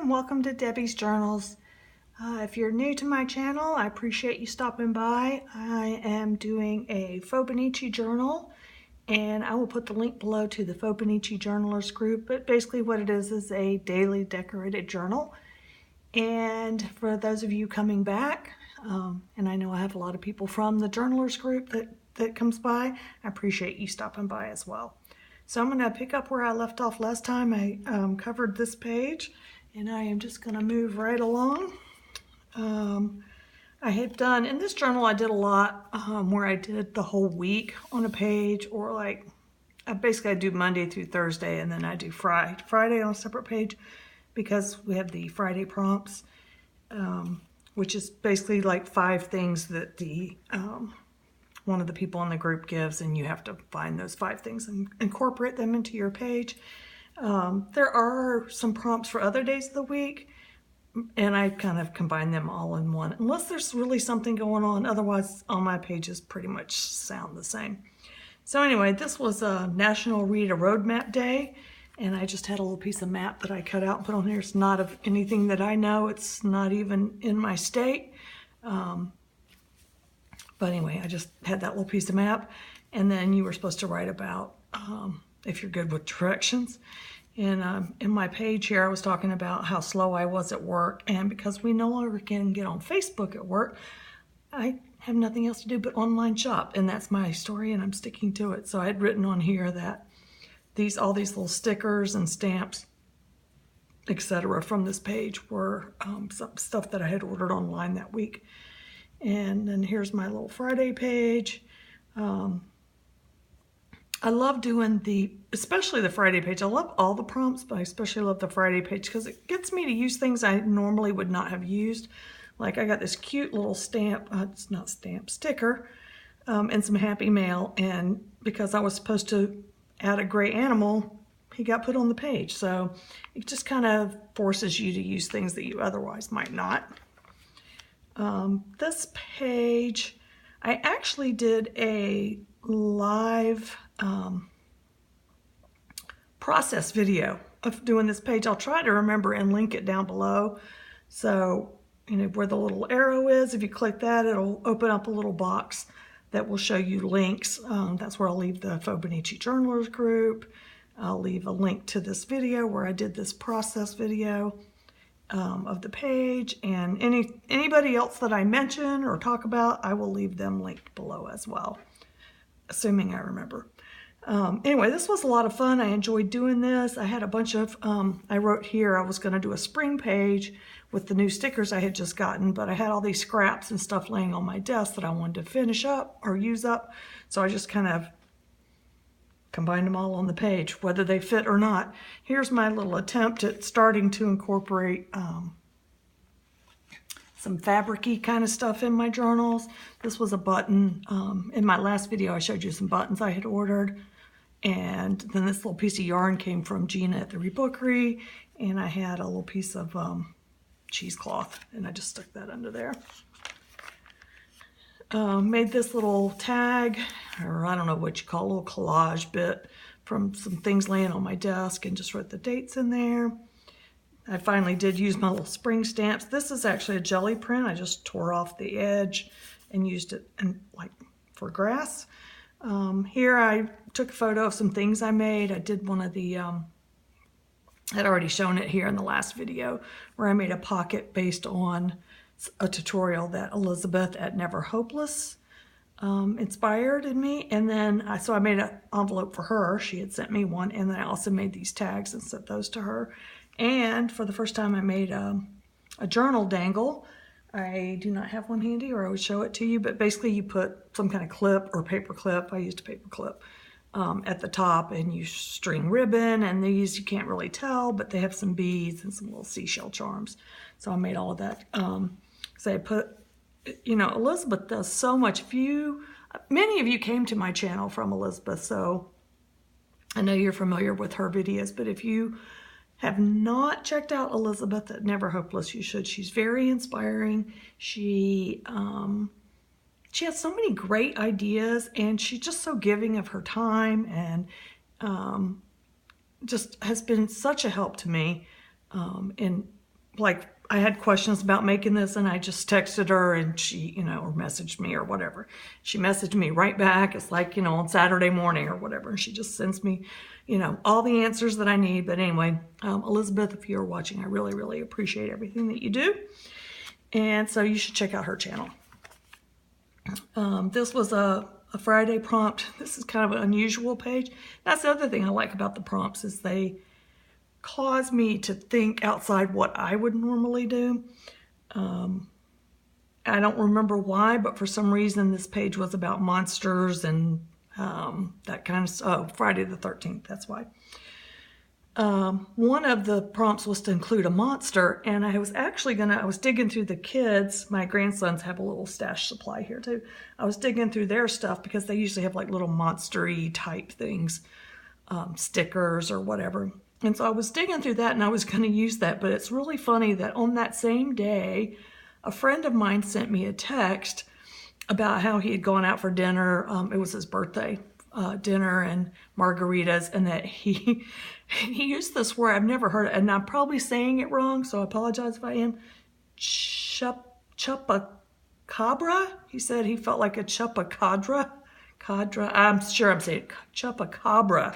and welcome to Debbie's Journals. If you're new to my channel, I appreciate you stopping by. I am doing a Fauxbonnici journal, and I will put the link below to the Fauxbonnici Journalers group. But basically what it is a daily decorated journal. And for those of you coming back, and I know I have a lot of people from the Journalers group that comes by, I appreciate you stopping by as well. So I'm going to pick up where I left off last time. I covered this page, and I am just going to move right along. I had done, in this journal I did a lot where I did the whole week on a page, or like, basically I do Monday through Thursday, and then I do Friday on a separate page, because we have the Friday prompts, which is basically like 5 things that the one of the people in the group gives, and you have to find those 5 things and incorporate them into your page. There are some prompts for other days of the week, and I kind of combine them all in one, unless there's really something going on. Otherwise, all my pages pretty much sound the same. So anyway, this was a National Read a Roadmap Day, and I just had a little piece of map that I cut out and put on here. It's not of anything that I know. It's not even in my state. But anyway, I just had that little piece of map, and then you were supposed to write about if you're good with directions. And in my page here, I was talking about how slow I was at work, and because we no longer can get on Facebook at work, I have nothing else to do but online shop, and that's my story, and I'm sticking to it. So I had written on here that all these little stickers and stamps, etc., from this page were some stuff that I had ordered online that week. And then here's my little Friday page. I love doing especially the Friday page. I love all the prompts, but I especially love the Friday page because it gets me to use things I normally would not have used. Like I got this cute little stamp, it's not stamp, sticker, and some Happy Mail. And because I was supposed to add a gray animal, he got put on the page. So it just kind of forces you to use things that you otherwise might not. This page, I actually did a live process video of doing this page. I'll try to remember and link it down below. So, you know, where the little arrow is, if you click that, it'll open up a little box that will show you links. That's where I'll leave the Fauxbonnici Journalers group. I'll leave a link to this video where I did this process video of the page, and anybody else that I mention or talk about, I will leave them linked below as well, assuming I remember. Anyway, this was a lot of fun. I enjoyed doing this. I had a bunch of, I wrote here I was going to do a spring page with the new stickers I had just gotten, but I had all these scraps and stuff laying on my desk that I wanted to finish up or use up, so I just kind of combine them all on the page, whether they fit or not. Here's my little attempt at starting to incorporate some fabric-y kind of stuff in my journals. This was a button. In my last video, I showed you some buttons I had ordered. And then this little piece of yarn came from Gina at the Rebookery. And I had a little piece of cheesecloth, and I just stuck that under there. Made this little tag, or I don't know what you call it, a little collage bit from some things laying on my desk, and just wrote the dates in there. I finally did use my little spring stamps. This is actually a jelly print. I just tore off the edge and used it like for grass. Here I took a photo of some things I made. I did one of the, I'd already shown it here in the last video, where I made a pocket based on a tutorial that Elizabeth at Never Hopeless inspired in me. And then so I made an envelope for her. She had sent me one, and then I also made these tags and sent those to her. And for the first time I made a journal dangle. I do not have one handy, or I would show it to you, but basically you put some kind of clip or paper clip. I used a paper clip at the top, and you string ribbon, and these you can't really tell, but they have some beads and some little seashell charms. So I made all of that. So I put, you know, Elizabeth does so much. Many of you came to my channel from Elizabeth, so I know you're familiar with her videos, but if you have not checked out Elizabeth at Never Hopeless, you should. She's very inspiring. She has so many great ideas, and she's just so giving of her time, and just has been such a help to me in like I had questions about making this, and I just texted her, and she, or messaged me or whatever. She messaged me right back. It's like, on Saturday morning or whatever. And she just sends me, all the answers that I need. But anyway, Elizabeth, if you're watching, I really, really appreciate everything that you do. And so you should check out her channel. This was a Friday prompt. This is kind of an unusual page. That's the other thing I like about the prompts, is they cause me to think outside what I would normally do. I don't remember why, but for some reason this page was about monsters and that kind of stuff. Oh, Friday the 13th, that's why. One of the prompts was to include a monster, and I was digging through the kids. My grandsons have a little stash supply here too. I was digging through their stuff because they usually have like little monster-y type things, stickers or whatever. And so I was digging through that, and I was going to use that, but it's really funny that on that same day, a friend of mine sent me a text about how he had gone out for dinner. It was his birthday dinner and margaritas, and that he used this word. I've never heard it, and I'm probably saying it wrong, so I apologize if I am. Chupacabra? He said he felt like a chupacabra. I'm sure I'm saying chupacabra.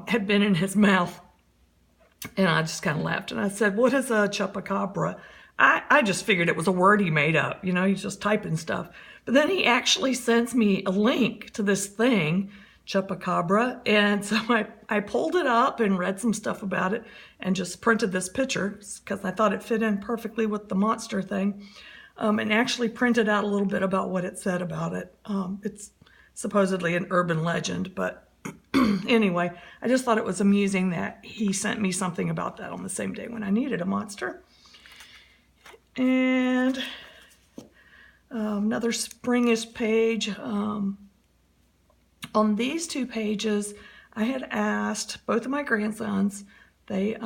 Had been in his mouth, and I just kind of laughed, and I said, what is a chupacabra? I just figured it was a word he made up, he's just typing stuff. But then he actually sends me a link to this thing, chupacabra, and so I pulled it up and read some stuff about it and just printed this picture because I thought it fit in perfectly with the monster thing, and actually printed out a little bit about what it said about it. It's supposedly an urban legend, but anyway, I just thought it was amusing that he sent me something about that on the same day when I needed a monster. And another springish page. On these two pages, I had asked both of my grandsons, they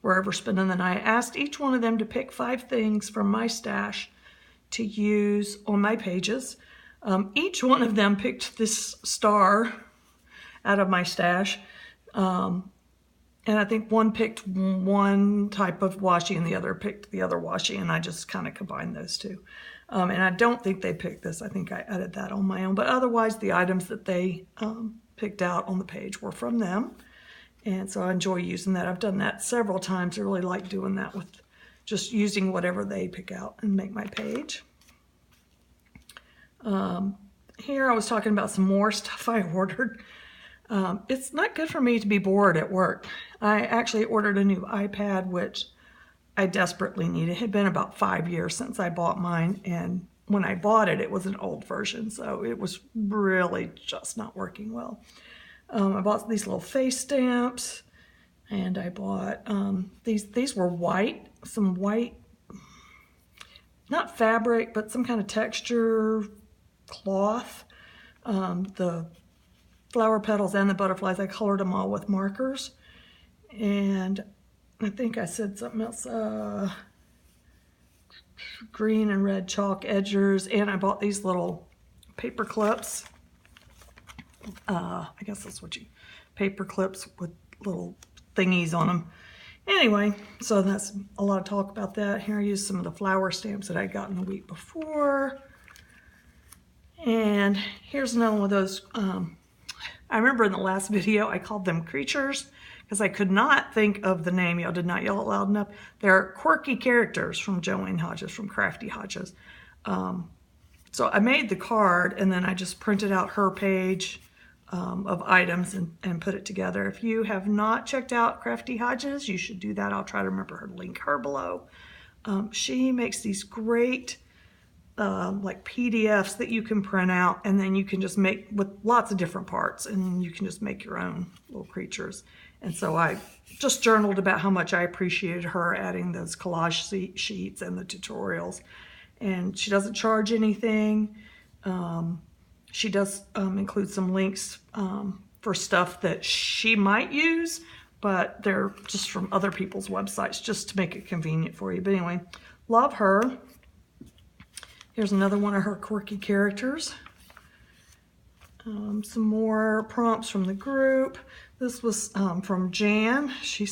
were over spending the night, I asked each one of them to pick 5 things from my stash to use on my pages. Each one of them picked this star out of my stash. And I think one picked one type of washi and the other picked the other washi, and I just kind of combined those two. And I don't think they picked this. I think I added that on my own. But otherwise, the items that they picked out on the page were from them. And so I enjoy using that. I've done that several times. I really like doing that, with just using whatever they pick out and make my page. Here I was talking about some more stuff I ordered. It's not good for me to be bored at work. I actually ordered a new iPad, which I desperately needed. It had been about 5 years since I bought mine, and when I bought it, it was an old version, so it was really just not working well. I bought these little face stamps, and I bought these were white, some white, not fabric, but some kind of texture cloth. The flower petals and the butterflies, I colored them all with markers. And I think I said something else, green and red chalk edgers, and I bought these little paper clips. I guess that's what paper clips with little thingies on them. Anyway, so that's a lot of talk about that. Here I used some of the flower stamps that I'd gotten the week before. And here's another one of those, I remember in the last video I called them creatures because I could not think of the name. Y'all did not yell it loud enough. They're quirky characters from Joanne Hodges, from Crafty Hodges. So I made the card, and then I just printed out her page of items and put it together. If you have not checked out Crafty Hodges, you should do that. I'll try to remember her, link her below. She makes these great like PDFs that you can print out, and then you can just make with lots of different parts, and you can just make your own little creatures. And so I just journaled about how much I appreciated her adding those collage sheets and the tutorials. And she doesn't charge anything. She does include some links for stuff that she might use, but they're just from other people's websites just to make it convenient for you. But anyway, love her. Here's another one of her quirky characters. Some more prompts from the group. This was from Jan. She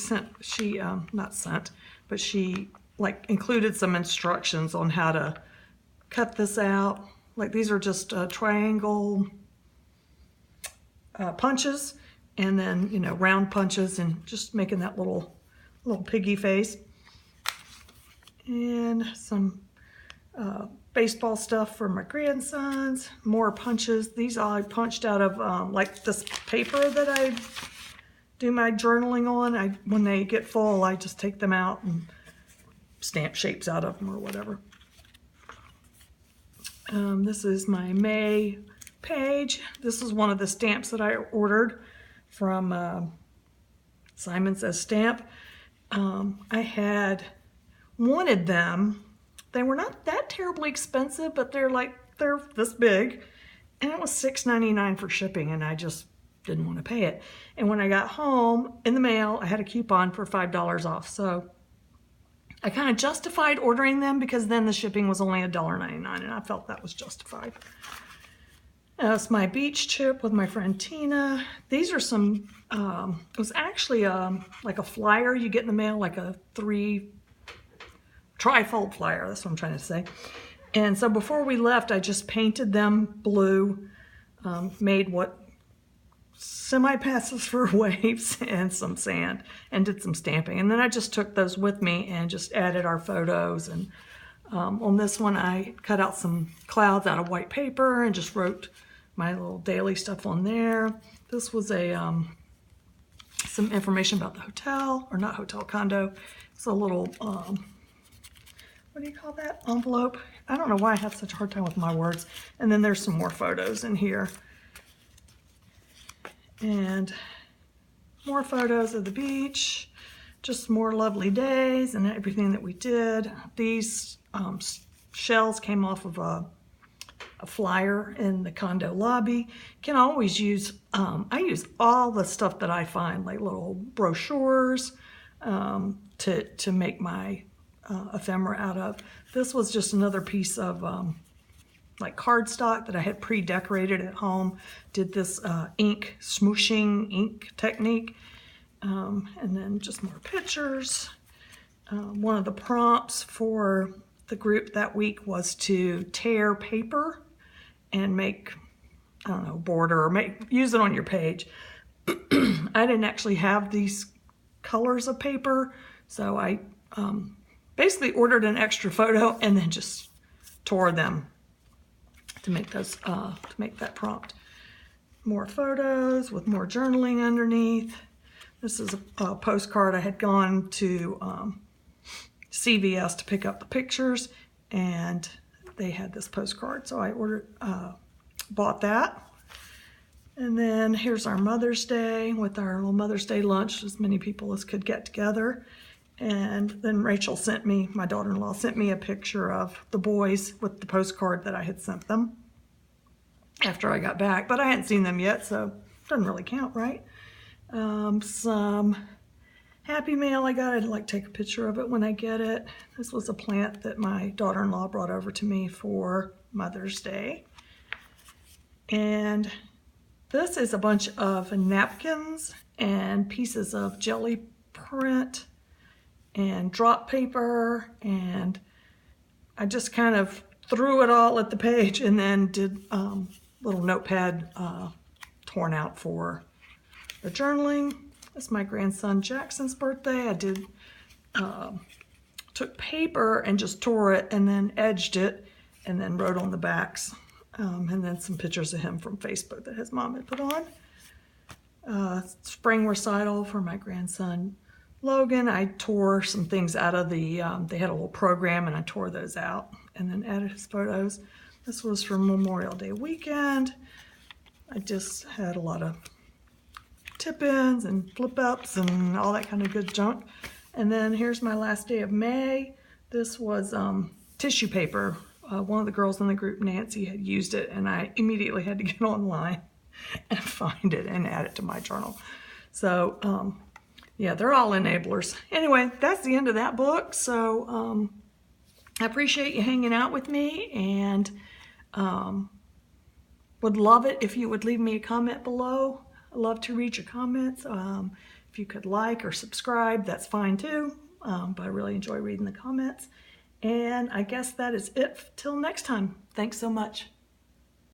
like included some instructions on how to cut this out. Like these are just triangle punches, and then, you know, round punches, and just making that little piggy face. And some baseball stuff for my grandsons, more punches. These I punched out of like this paper that I do my journaling on. When they get full, I just take them out and stamp shapes out of them or whatever. This is my May page. This is one of the stamps that I ordered from Simon Says Stamp. I had wanted them. They were not that terribly expensive, but they're this big, and it was $6.99 for shipping, and I just didn't want to pay it. And when I got home in the mail, I had a coupon for $5 off. So I kind of justified ordering them because then the shipping was only $1.99, and I felt that was justified. That's my beach trip with my friend Tina. These are some, it was actually like a flyer you get in the mail, like a trifold flyer, that's what I'm trying to say. And so before we left, I just painted them blue, made what semi-passes for waves and some sand, and did some stamping. And then I just took those with me and just added our photos. And on this one, I cut out some clouds out of white paper and just wrote my little daily stuff on there. This was some information about the hotel, or not hotel, condo. It's a little, what do you call that, envelope? I don't know why I have such a hard time with my words. And then there's some more photos in here. And more photos of the beach, just more lovely days and everything that we did. These shells came off of a flyer in the condo lobby. Can always use, I use all the stuff that I find, like little brochures, to make my ephemera out of. This was just another piece of like cardstock that I had pre-decorated at home. Did this ink, smooshing ink technique. And then just more pictures. One of the prompts for the group that week was to tear paper and make, I don't know, border, or use it on your page. I didn't actually have these colors of paper, so I basically ordered an extra photo and then just tore them to make those, to make that prompt. More photos with more journaling underneath. This is a postcard. I had gone to CVS to pick up the pictures, and they had this postcard, so I bought that. And then here's our Mother's Day with our little Mother's Day lunch, as many people as could get together. And then Rachel sent me, my daughter-in-law sent me a picture of the boys with the postcard that I had sent them after I got back, but I hadn't seen them yet, so it doesn't really count, right? Some Happy Mail I got. I'd like to take a picture of it when I get it. This was a plant that my daughter-in-law brought over to me for Mother's Day. And this is a bunch of napkins and pieces of jelly print and drop paper, and I just kind of threw it all at the page and then did little notepad torn out for the journaling. It's my grandson Jackson's birthday. I did took paper and just tore it and then edged it and then wrote on the backs, and then some pictures of him from Facebook that his mom had put on. Spring recital for my grandson Logan. I tore some things out of the, they had a little program, and I tore those out and then added his photos. This was from Memorial Day weekend. I just had a lot of tip-ins and flip-ups and all that kind of good junk. And then here's my last day of May. This was tissue paper. One of the girls in the group, Nancy, had used it, and I immediately had to get online and find it and add it to my journal. So yeah, they're all enablers. Anyway, that's the end of that book. So I appreciate you hanging out with me, and would love it if you would leave me a comment below I love to read your comments. If you could like or subscribe, that's fine too. But I really enjoy reading the comments. And I guess that is it till next time. Thanks so much.